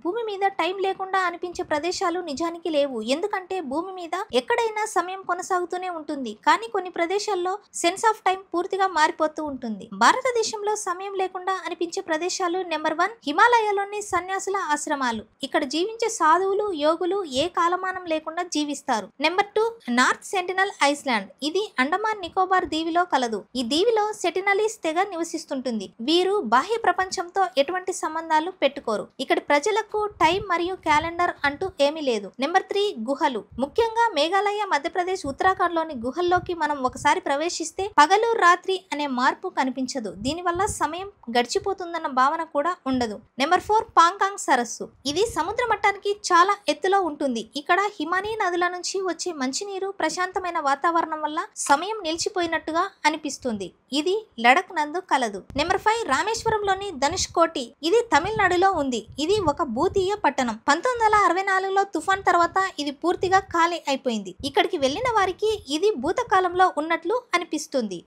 భూమి మీద టైం లేకుండా అనిపించే ప్రదేశాలు నిజానికి లేవు. ఎందుకంటే భూమి మీద ఎక్కడైనా సమయం కొనసాగుతూనే ఉంటుంది. కానీ కొన్ని ప్రదేశాల్లో సెన్స్ ఆఫ్ టైం పూర్తిగా మారిపోతూ ఉంటుంది. భారతదేశంలో సమయం లేకుండా అనిపించే ప్రదేశాలు నెంబర్ 1 హిమాలయాలోని సన్యాసుల ఆశ్రమాలు. ఇక్కడ జీవించే సాధువులు, యోగులు ఏ కాలమానం లేకుండా జీవిస్తారు. Number 2 north sentinel Iceland. ఇది అండమాన్ నికోబార్ దీవిలో కలదు. ఈ దీవిలో సెటినలీస్ తెగ నివసిస్తుంటుంది. వీరు బాహ్య ప్రపంచంతో ఎటువంటి సంబంధాలు పెట్టుకోరు. ఇక్కడ ప్రజలకు టైం మరియు క్యాలెండర్ అంటూ ఏమీ లేదు. నెంబర్ 3 గుహలు. ముఖ్యంగా మేఘాలయ, మధ్యప్రదేశ్, ఉత్తరాఖండ్ లోని గుహల్లోకి మనం ఒకసారి ప్రవేశిస్తే పగలు రాత్రి అనే మార్పు కనిపించదు. దీనివల్ల సమయం గడిచిపోతుందన్న భావన కూడా ఉండదు. నెంబర్ 4 పాంగాంగ్ సరస్సు. ఇది సముద్ర మట్టానికి చాలా ఎత్తులో ఉంటుంది. ఇక్కడ హిమానీ నదుల నుంచి వచ్చే మంచినీరు, ప్రశాంతమైన వాతావరణం వల్ల సమయం నిలిచిపోయినట్టుగా అనిపిస్తుంది. ఇది లడక్ నందు కలదు. నెంబర్ 5 రామేశ్వరంలోని ధనుష్ కోటి. ఇది తమిళనాడులో ఉంది. ఇది ఒక భూతీయ పట్టణం. 1964లో తుఫాన్ తర్వాత ఇది పూర్తిగా ఖాళీ అయిపోయింది. ఇక్కడికి వెళ్లిన వారికి ఇది భూతకాలంలో ఉన్నట్లు అనిపిస్తుంది.